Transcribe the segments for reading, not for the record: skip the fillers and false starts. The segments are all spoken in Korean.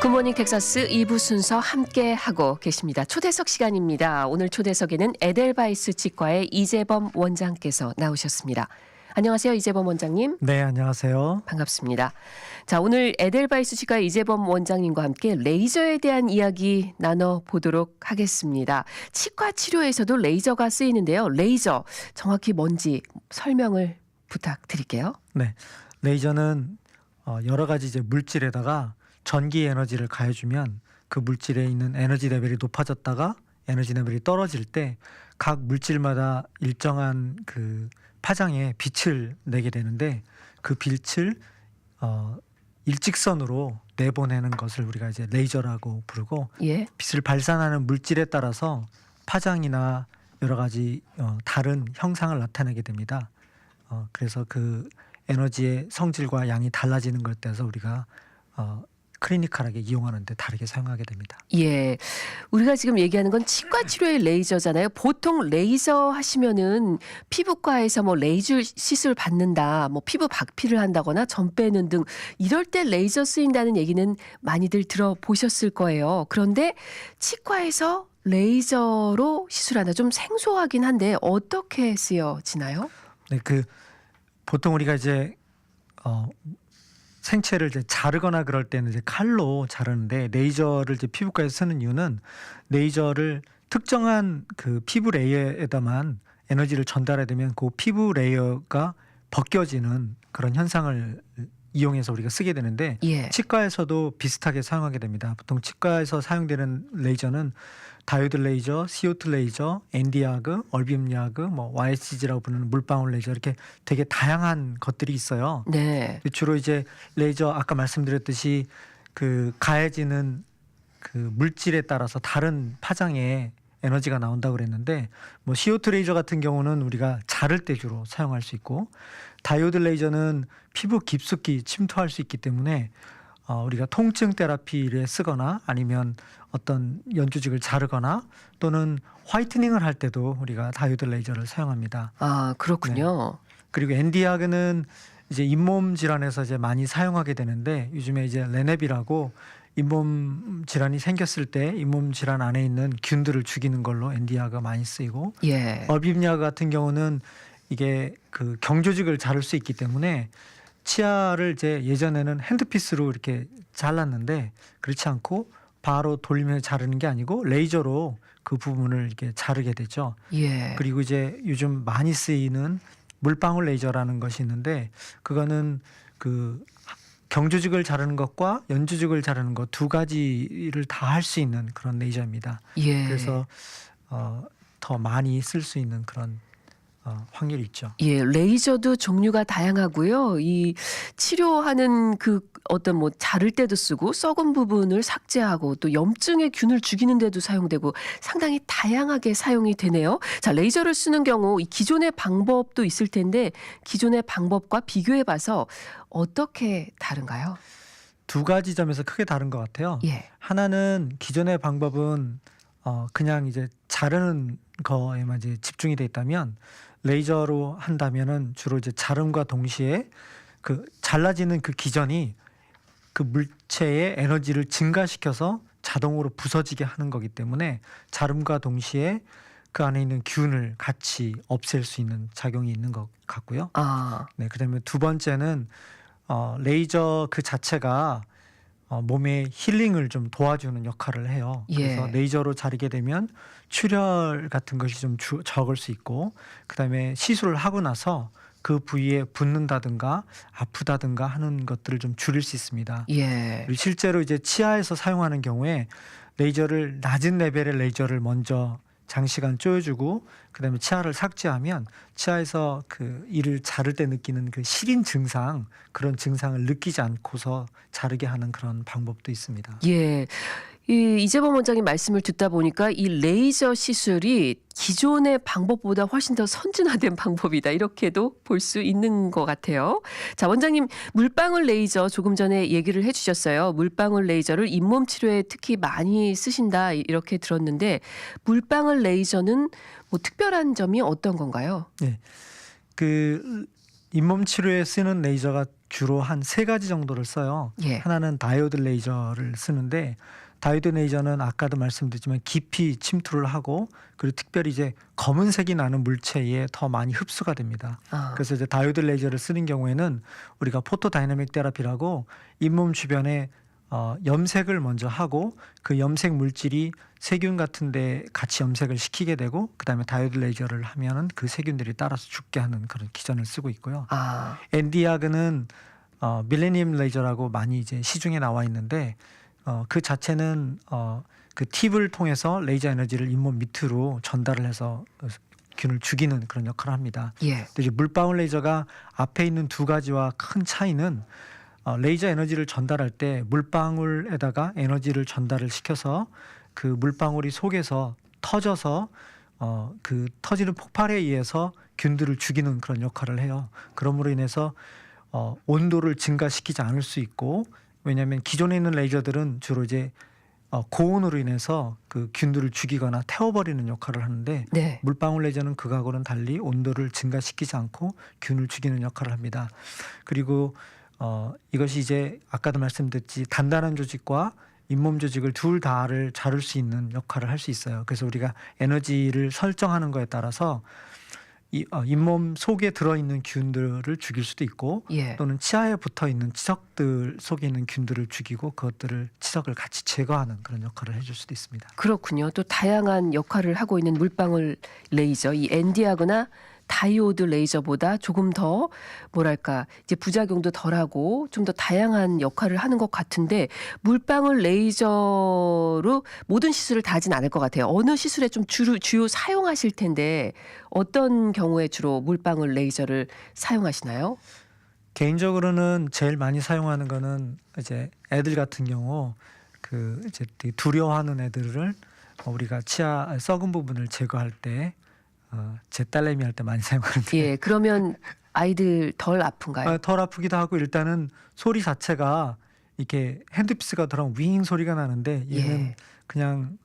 굿모닝 텍사스 2부 순서 함께 하고 계십니다. 초대석 시간입니다. 오늘 초대석에는 에델바이스 치과의 이재범 원장께서 나오셨습니다. 안녕하세요, 이재범 원장님. 네, 안녕하세요. 반갑습니다. 자, 오늘 에델바이스 치과 이재범 원장님과 함께 레이저에 대한 이야기 나눠보도록 하겠습니다. 치과 치료에서도 레이저가 쓰이는데요. 레이저 정확히 뭔지 설명을 부탁드릴게요. 네, 레이저는 여러 가지 이제 물질에다가 전기 에너지를 가해주면 그 물질에 있는 에너지 레벨이 높아졌다가 에너지 레벨이 떨어질 때 각 물질마다 일정한 그 파장의 빛을 내게 되는데 그 빛을 일직선으로 내보내는 것을 우리가 이제 레이저라고 부르고, 예. 빛을 발산하는 물질에 따라서 파장이나 여러 가지 다른 형상을 나타내게 됩니다. 그래서 그 에너지의 성질과 양이 달라지는 것에 따라서 우리가 클리니컬하게 이용하는데 다르게 사용하게 됩니다. 예, 우리가 지금 얘기하는 건 치과 치료의 레이저잖아요. 보통 레이저 하시면은 피부과에서 뭐 레이저 시술 받는다, 뭐 피부 박피를 한다거나 점 빼는 등 이럴 때 레이저 쓰인다는 얘기는 많이들 들어보셨을 거예요. 그런데 치과에서 레이저로 시술한다, 좀 생소하긴 한데 어떻게 쓰여지나요? 네, 보통 우리가 이제 생체를 이제 자르거나 그럴 때는 이제 칼로 자르는데, 레이저를 이제 피부과에서 쓰는 이유는 레이저를 특정한 그 피부 레이어에다만 에너지를 전달해야 되면 그 피부 레이어가 벗겨지는 그런 현상을 이용해서 우리가 쓰게 되는데, 예. 치과에서도 비슷하게 사용하게 됩니다. 보통 치과에서 사용되는 레이저는 다이오드 레이저, CO2 레이저, 엔디아그, 얼비움야그, 뭐 YSG라고 부르는 물방울 레이저, 이렇게 되게 다양한 것들이 있어요. 네. 주로 이제 레이저, 아까 말씀드렸듯이 그 가해지는 그 물질에 따라서 다른 파장의 에너지가 나온다고 그랬는데, 뭐 CO2 레이저 같은 경우는 우리가 자를 때 주로 사용할 수 있고, 다이오드 레이저는 피부 깊숙이 침투할 수 있기 때문에 우리가 통증 테라피를 쓰거나 아니면 어떤 연조직을 자르거나 또는 화이트닝을 할 때도 우리가 다이오드 레이저를 사용합니다. 아, 그렇군요. 그리고 엔디아그는 이제 잇몸 질환에서 이제 많이 사용하게 되는데, 요즘에 이제 레넵이라고 잇몸 질환이 생겼을 때 잇몸 질환 안에 있는 균들을 죽이는 걸로 엔디아가 많이 쓰이고, 예. 얼비움야그 같은 경우는 이게 그 경조직을 자를 수 있기 때문에 치아를 이제 예전에는 핸드피스로 이렇게 잘랐는데, 그렇지 않고 바로 돌리면서 자르는 게 아니고 레이저로 그 부분을 이렇게 자르게 되죠. 예. 그리고 이제 요즘 많이 쓰이는 물방울 레이저라는 것이 있는데, 그거는 그 경조직을 자르는 것과 연조직을 자르는 것 두 가지를 다 할 수 있는 그런 레이저입니다. 예. 그래서 더 많이 쓸 수 있는 그런 확률이 있죠. 예, 레이저도 종류가 다양하고요. 이 치료하는 그 어떤 뭐 자를 때도 쓰고 썩은 부분을 삭제하고 또 염증의 균을 죽이는 데도 사용되고 상당히 다양하게 사용이 되네요. 자, 레이저를 쓰는 경우 이 기존의 방법도 있을 텐데 기존의 방법과 비교해 봐서 어떻게 다른가요? 두 가지 점에서 크게 다른 것 같아요. 예. 하나는 기존의 방법은 그냥 이제 자르는 거에만 이제 집중이 돼 있다면, 레이저로 한다면은 주로 이제 자름과 동시에 그 잘라지는 그 기전이 그 물체의 에너지를 증가시켜서 자동으로 부서지게 하는 거기 때문에 자름과 동시에 그 안에 있는 균을 같이 없앨 수 있는 작용이 있는 것 같고요. 아, 네, 그다음에 두 번째는 레이저 그 자체가 몸의 힐링을 좀 도와주는 역할을 해요. 그래서 예. 레이저로 자르게 되면 출혈 같은 것이 좀 적을 수 있고, 그다음에 시술을 하고 나서 그 부위에 붓는다든가 아프다든가 하는 것들을 좀 줄일 수 있습니다. 예. 그리고 실제로 이제 치아에서 사용하는 경우에 레이저를 낮은 레벨의 레이저를 먼저 장시간 쪼여주고 그다음에 치아를 삭제하면 치아에서 그 이를 자를 때 느끼는 그 시린 증상, 그런 증상을 느끼지 않고서 자르게 하는 그런 방법도 있습니다. 예. 이 이재범 원장님 말씀을 듣다 보니까 이 레이저 시술이 기존의 방법보다 훨씬 더 선진화된 방법이다, 이렇게도 볼 수 있는 것 같아요. 자, 원장님, 물방울 레이저 조금 전에 얘기를 해주셨어요. 물방울 레이저를 잇몸 치료에 특히 많이 쓰신다, 이렇게 들었는데 물방울 레이저는 뭐 특별한 점이 어떤 건가요? 네, 그 잇몸 치료에 쓰는 레이저가 주로 한 세 가지 정도를 써요. 예. 하나는 다이오드 레이저를 쓰는데 다이오드 레이저는 아까도 말씀드렸지만 깊이 침투를 하고 그리고 특별히 이제 검은색이 나는 물체에 더 많이 흡수가 됩니다. 아. 그래서 이제 다이오드 레이저를 쓰는 경우에는 우리가 포토 다이내믹 테라피라고 잇몸 주변에 염색을 먼저 하고 그 염색 물질이 세균 같은데 같이 염색을 시키게 되고 그다음에 다이오드 레이저를 하면은 그 세균들이 따라서 죽게 하는 그런 기전을 쓰고 있고요. 아. 엔디아그는 밀레니엄 레이저라고 많이 이제 시중에 나와 있는데 그 자체는 그 팁을 통해서 레이저 에너지를 잇몸 밑으로 전달을 해서 균을 죽이는 그런 역할을 합니다. 예. 근데 이제 물방울 레이저가 앞에 있는 두 가지와 큰 차이는 레이저 에너지를 전달할 때 물방울에다가 에너지를 전달을 시켜서 그 물방울이 속에서 터져서 그 터지는 폭발에 의해서 균들을 죽이는 그런 역할을 해요. 그러므로 인해서 온도를 증가시키지 않을 수 있고 왜냐하면 기존에 있는 레이저들은 주로 이제 고온으로 인해서 그 균들을 죽이거나 태워버리는 역할을 하는데 네. 물방울 레이저는 그거하고는 달리 온도를 증가시키지 않고 균을 죽이는 역할을 합니다. 그리고 이것이 이제 아까도 말씀드렸지 단단한 조직과 잇몸 조직을 둘 다를 자를 수 있는 역할을 할 수 있어요. 그래서 우리가 에너지를 설정하는 거에 따라서 잇몸 속에 들어있는 균들을 죽일 수도 있고 예. 또는 치아에 붙어있는 치석들 속에 있는 균들을 죽이고 그것들을 치석을 같이 제거하는 그런 역할을 해줄 수도 있습니다. 그렇군요. 또 다양한 역할을 하고 있는 물방울 레이저, 이 엔디아그나 다이오드 레이저보다 조금 더 뭐랄까 이제 부작용도 덜하고 좀 더 다양한 역할을 하는 것 같은데 물방울 레이저로 모든 시술을 다 하진 않을 것 같아요. 어느 시술에 좀 주요 사용하실 텐데 어떤 경우에 주로 물방울 레이저를 사용하시나요? 개인적으로는 제일 많이 사용하는 거는 이제 애들 같은 경우 그 이제 되게 두려워하는 애들을 우리가 치아 썩은 부분을 제거할 때 제 딸내미 할 때 많이 사용하는데 예, 그러면 아이들 덜 아픈가요? 덜 아프기도 하고 일단은 소리 자체가 이렇게 핸드피스가 들어가면 윙 소리가 나는데 얘는 예. 그냥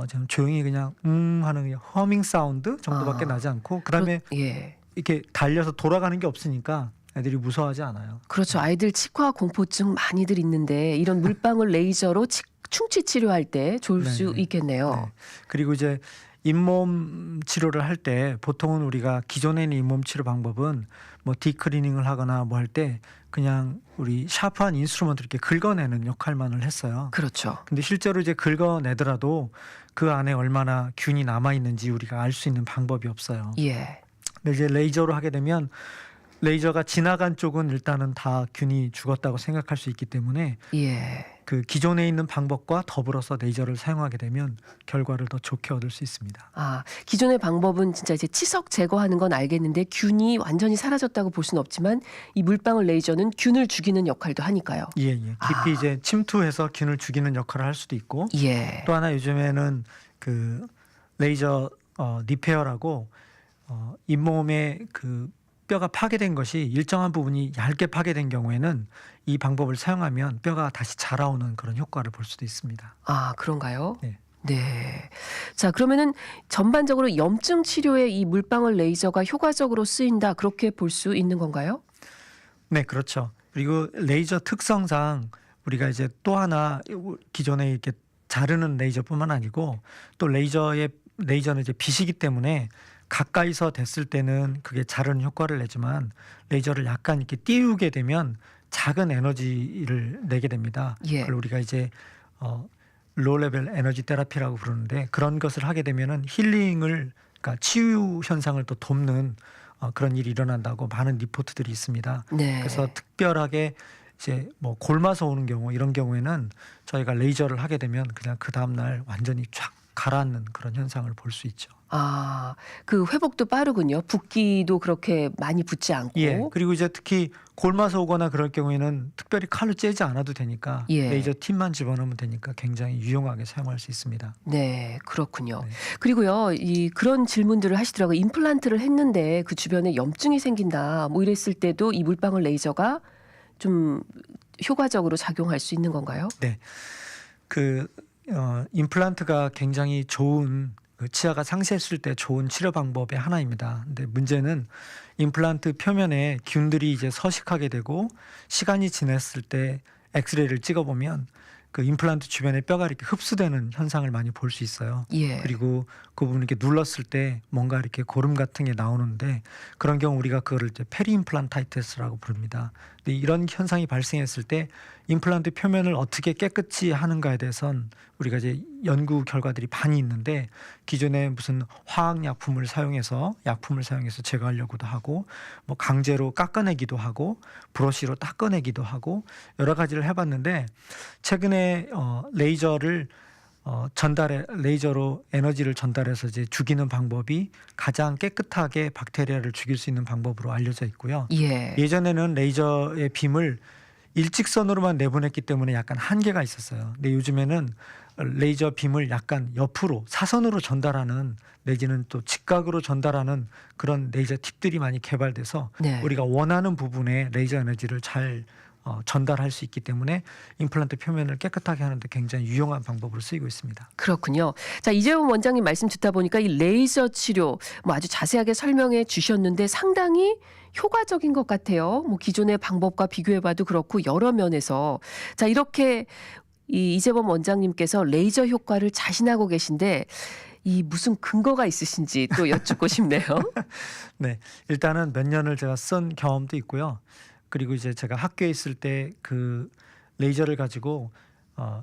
좀 조용히 그냥 하는 그냥 허밍 사운드 정도밖에 나지 않고 그다음에 예. 이렇게 달려서 돌아가는 게 없으니까 애들이 무서워하지 않아요. 그렇죠. 아이들 치과 공포증 많이들 있는데 이런 물방울 레이저로 충치 치료할 때 좋을 수 네네. 있겠네요. 네. 그리고 이제 잇몸 치료를 할 때 보통은 우리가 기존에 있는 잇몸 치료 방법은 뭐 디클리닝을 하거나 뭐 할 때 그냥 우리 샤프한 인스트루먼트를 이렇게 긁어내는 역할만을 했어요. 그렇죠. 근데 실제로 이제 긁어내더라도 그 안에 얼마나 균이 남아 있는지 우리가 알 수 있는 방법이 없어요. 예. 근데 이제 레이저로 하게 되면 레이저가 지나간 쪽은 일단은 다 균이 죽었다고 생각할 수 있기 때문에 예. 그 기존에 있는 방법과 더불어서 레이저를 사용하게 되면 결과를 더 좋게 얻을 수 있습니다. 아, 기존의 방법은 진짜 이제 치석 제거하는 건 알겠는데 균이 완전히 사라졌다고 볼 수는 없지만 이 물방울 레이저는 균을 죽이는 역할도 하니까요. 예. 깊이 이제 침투해서 균을 죽이는 역할을 할 수도 있고 예. 또 하나 요즘에는 그 레이저 리페어라고 잇몸에 그 뼈가 파괴된 것이 일정한 부분이 얇게 파괴된 경우에는 이 방법을 사용하면 뼈가 다시 자라오는 그런 효과를 볼 수도 있습니다. 아, 그런가요? 네. 네. 자, 그러면은 전반적으로 염증 치료에 이 물방울 레이저가 효과적으로 쓰인다. 그렇게 볼 수 있는 건가요? 네, 그렇죠. 그리고 레이저 특성상 우리가 이제 또 하나 기존에 이렇게 자르는 레이저뿐만 아니고 또 레이저는 이제 빛이기 때문에 가까이서 됐을 때는 그게 자르는 효과를 내지만 레이저를 약간 이렇게 띄우게 되면 작은 에너지를 내게 됩니다. 예. 그걸 우리가 이제 로우 레벨 에너지 테라피라고 부르는데 그런 것을 하게 되면은 힐링을 그러니까 치유 현상을 또 돕는 그런 일이 일어난다고 많은 리포트들이 있습니다. 네. 그래서 특별하게 이제 뭐 골마서 오는 경우 이런 경우에는 저희가 레이저를 하게 되면 그냥 그 다음 날 완전히 쫙 가라앉는 그런 현상을 볼 수 있죠. 아, 그 회복도 빠르군요. 붓기도 그렇게 많이 붙지 않고. 예. 그리고 이제 특히 골마서 오거나 그럴 경우에는 특별히 칼로 째지 않아도 되니까 예. 레이저 팁만 집어넣으면 되니까 굉장히 유용하게 사용할 수 있습니다. 네, 그렇군요. 네. 그리고요, 그런 질문들을 하시더라고요. 임플란트를 했는데 그 주변에 염증이 생긴다. 뭐 이랬을 때도 이 물방울 레이저가 좀 효과적으로 작용할 수 있는 건가요? 네. 그 임플란트가 굉장히 좋은 그 치아가 상쇄했을 때 좋은 치료 방법의 하나입니다. 근데 문제는 임플란트 표면에 균들이 이제 서식하게 되고 시간이 지났을 때 엑스레이를 찍어보면 그 임플란트 주변에 뼈가 이렇게 흡수되는 현상을 많이 볼 수 있어요. 예. 그리고 그 부분 이렇게 눌렀을 때 뭔가 이렇게 고름 같은 게 나오는데 그런 경우 우리가 그거를 이제 페리임플란타이티스라고 부릅니다. 근데 이런 현상이 발생했을 때 임플란트 표면을 어떻게 깨끗이 하는가에 대해선 우리가 이제 연구 결과들이 많이 있는데 기존에 무슨 화학 약품을 사용해서 제거하려고도 하고 뭐 강제로 깎아내기도 하고 브러쉬로 닦아내기도 하고 여러 가지를 해봤는데 최근에 레이저로 에너지를 전달해서 이제 죽이는 방법이 가장 깨끗하게 박테리아를 죽일 수 있는 방법으로 알려져 있고요. 예. 예전에는 레이저의 빔을 일직선으로만 내보냈기 때문에 약간 한계가 있었어요. 근데 요즘에는 레이저 빔을 약간 옆으로 사선으로 전달하는 내지는 또 직각으로 전달하는 그런 레이저 팁들이 많이 개발돼서 네. 우리가 원하는 부분에 레이저 에너지를 잘 전달할 수 있기 때문에 임플란트 표면을 깨끗하게 하는데 굉장히 유용한 방법으로 쓰이고 있습니다. 그렇군요. 자, 이재범 원장님 말씀 듣다 보니까 이 레이저 치료 뭐 아주 자세하게 설명해 주셨는데 상당히 효과적인 것 같아요. 뭐 기존의 방법과 비교해봐도 그렇고 여러 면에서 자 이렇게 이 이재범 원장님께서 레이저 효과를 자신하고 계신데 이 무슨 근거가 있으신지 또 여쭙고 싶네요. 네, 일단은 몇 년을 제가 쓴 경험도 있고요. 그리고 이제 제가 학교에 있을 때 그 레이저를 가지고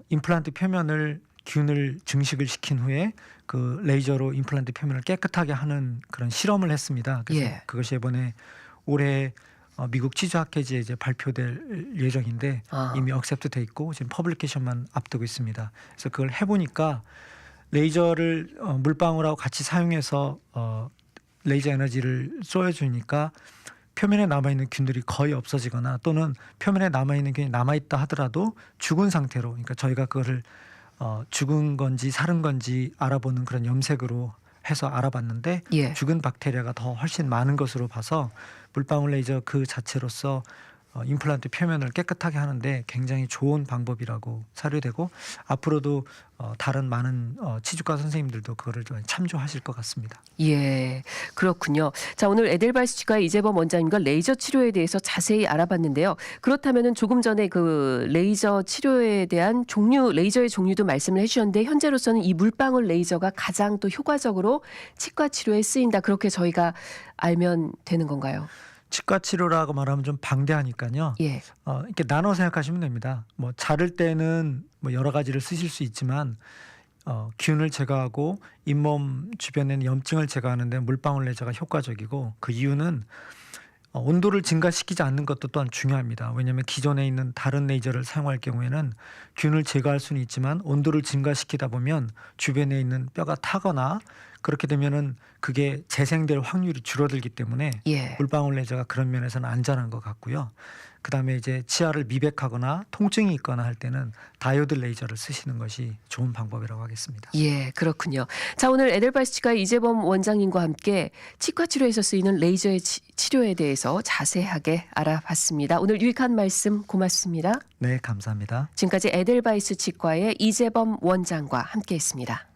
임플란트 표면을 균을 증식을 시킨 후에 그 레이저로 임플란트 표면을 깨끗하게 하는 그런 실험을 했습니다. 그래서 예. 그것이 이번에 올해 미국 치주학회지에 이제 발표될 예정인데 아. 이미 억셉트 돼 있고 지금 퍼블리케이션만 앞두고 있습니다. 그래서 그걸 해보니까 레이저를 물방울하고 같이 사용해서 레이저 에너지를 쏘여주니까 표면에 남아있는 균들이 거의 없어지거나 또는 표면에 남아있는 균이 남아있다 하더라도 죽은 상태로, 그러니까 저희가 그거를 죽은 건지 사른 건지 알아보는 그런 염색으로 해서 알아봤는데 예. 죽은 박테리아가 더 훨씬 많은 것으로 봐서 물방울 레이저 그 자체로서 임플란트 표면을 깨끗하게 하는데 굉장히 좋은 방법이라고 사료되고 앞으로도 다른 많은 치주과 선생님들도 그거를 좀 참조하실 것 같습니다. 예, 그렇군요. 자, 오늘 에델바이스 치과 이재범 원장님과 레이저 치료에 대해서 자세히 알아봤는데요. 그렇다면은 조금 전에 그 레이저 치료에 대한 레이저의 종류도 말씀을 해주셨는데 현재로서는 이 물방울 레이저가 가장 또 효과적으로 치과 치료에 쓰인다. 그렇게 저희가 알면 되는 건가요? 치과 치료라고 말하면 좀 방대하니까요. 예, 이렇게 나눠 생각하시면 됩니다. 뭐 자를 때는 뭐 여러 가지를 쓰실 수 있지만 균을 제거하고 잇몸 주변에 있는 염증을 제거하는데 물방울 레이저가 효과적이고 그 이유는 온도를 증가시키지 않는 것도 또한 중요합니다. 왜냐하면 기존에 있는 다른 레이저를 사용할 경우에는 균을 제거할 수는 있지만 온도를 증가시키다 보면 주변에 있는 뼈가 타거나 그렇게 되면은 그게 재생될 확률이 줄어들기 때문에 예. 물방울 레이저가 그런 면에서는 안전한 것 같고요. 그다음에 이제 치아를 미백하거나 통증이 있거나 할 때는 다이오드 레이저를 쓰시는 것이 좋은 방법이라고 하겠습니다. 예, 그렇군요. 자, 오늘 에델바이스 치과 이재범 원장님과 함께 치과 치료에서 쓰이는 레이저의 치료에 대해서 자세하게 알아봤습니다. 오늘 유익한 말씀 고맙습니다. 네, 감사합니다. 지금까지 에델바이스 치과의 이재범 원장과 함께했습니다.